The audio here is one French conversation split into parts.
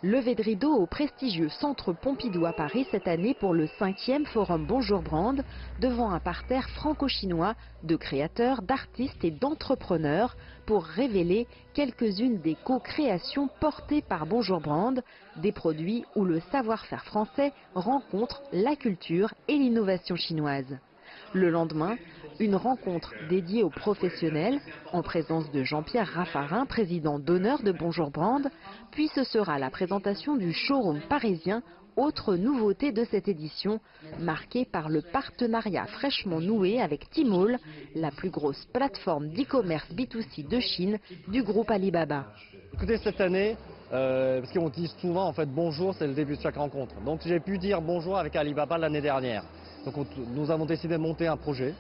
Levée de rideau au prestigieux Centre Pompidou à Paris cette année pour le 5e Forum Bonjour Brand, devant un parterre franco-chinois de créateurs, d'artistes et d'entrepreneurs pour révéler quelques-unes des co-créations portées par Bonjour Brand, des produits où le savoir-faire français rencontre la culture et l'innovation chinoise. Le lendemain, une rencontre dédiée aux professionnels, en présence de Jean-Pierre Raffarin, président d'honneur de Bonjour Brand, puis ce sera la présentation du showroom parisien, autre nouveauté de cette édition, marquée par le partenariat fraîchement noué avec Tmall, la plus grosse plateforme d'e-commerce B2C de Chine du groupe Alibaba. Écoutez, cette année, parce qu'on dit souvent en fait bonjour, c'est le début de chaque rencontre. Donc j'ai pu dire bonjour avec Alibaba l'année dernière. Donc nous avons décidé de monter un projet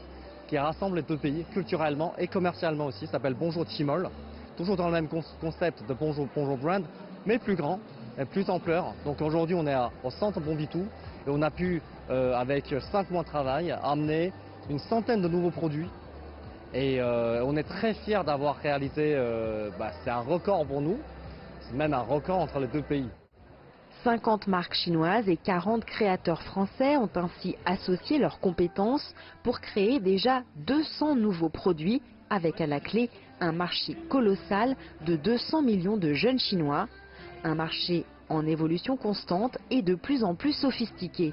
qui rassemble les deux pays culturellement et commercialement aussi, ça s'appelle Bonjour Tmall, toujours dans le même concept de Bonjour Brand, mais plus grand et plus ampleur. Donc aujourd'hui on est au centre Pompidou et on a pu, avec 5 mois de travail, amener une centaine de nouveaux produits. Et on est très fiers d'avoir réalisé, c'est un record pour nous, c'est même un record entre les deux pays. 50 marques chinoises et 40 créateurs français ont ainsi associé leurs compétences pour créer déjà 200 nouveaux produits, avec à la clé un marché colossal de 200 millions de jeunes Chinois, un marché en évolution constante et de plus en plus sophistiqué.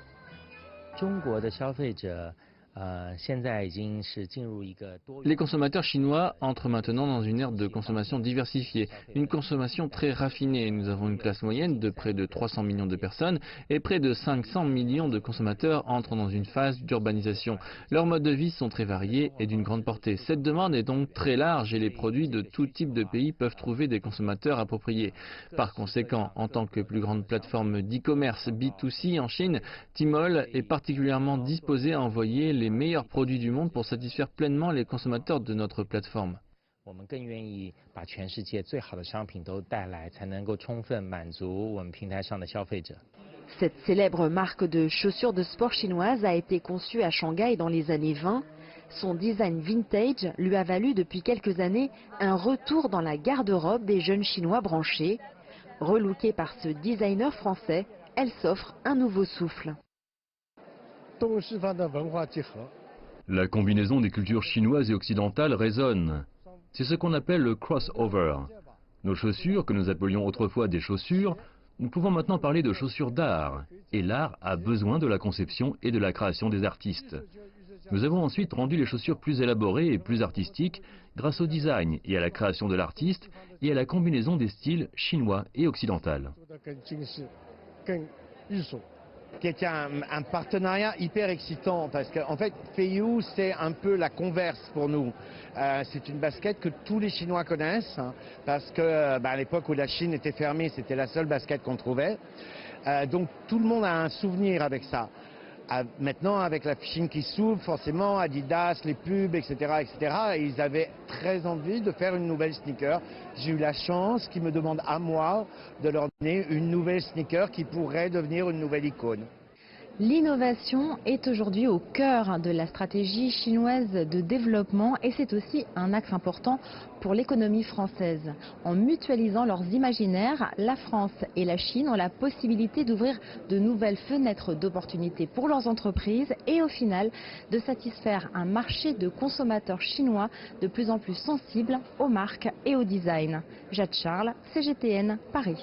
Les consommateurs chinois entrent maintenant dans une ère de consommation diversifiée, une consommation très raffinée. Nous avons une classe moyenne de près de 300 millions de personnes et près de 500 millions de consommateurs entrent dans une phase d'urbanisation. Leurs modes de vie sont très variés et d'une grande portée. Cette demande est donc très large et les produits de tout type de pays peuvent trouver des consommateurs appropriés. Par conséquent, en tant que plus grande plateforme d'e-commerce B2C en Chine, Tmall est particulièrement disposé à envoyer les meilleurs produits du monde pour satisfaire pleinement les consommateurs de notre plateforme. Cette célèbre marque de chaussures de sport chinoise a été conçue à Shanghai dans les années 20. Son design vintage lui a valu depuis quelques années un retour dans la garde-robe des jeunes Chinois branchés. Relookée par ce designer français, elle s'offre un nouveau souffle. La combinaison des cultures chinoises et occidentales résonne. C'est ce qu'on appelle le crossover. Nos chaussures, que nous appelions autrefois des chaussures, nous pouvons maintenant parler de chaussures d'art. Et l'art a besoin de la conception et de la création des artistes. Nous avons ensuite rendu les chaussures plus élaborées et plus artistiques grâce au design et à la création de l'artiste et à la combinaison des styles chinois et occidental. Qui est un partenariat hyper excitant parce qu'en fait Feiyu c'est un peu la Converse pour nous. C'est une basket que tous les Chinois connaissent hein, parce que à l'époque où la Chine était fermée c'était la seule basket qu'on trouvait. Donc tout le monde a un souvenir avec ça. Maintenant avec la Chine qui s'ouvre forcément Adidas, les pubs etc. Ils avaient très envie de faire une nouvelle sneaker. J'ai eu la chance qu'ils me demandent à moi de leur donner une nouvelle sneaker qui pourrait devenir une nouvelle icône. L'innovation est aujourd'hui au cœur de la stratégie chinoise de développement et c'est aussi un axe important pour l'économie française. En mutualisant leurs imaginaires, la France et la Chine ont la possibilité d'ouvrir de nouvelles fenêtres d'opportunités pour leurs entreprises et au final de satisfaire un marché de consommateurs chinois de plus en plus sensibles aux marques et au design. Jade Charles, CGTN, Paris.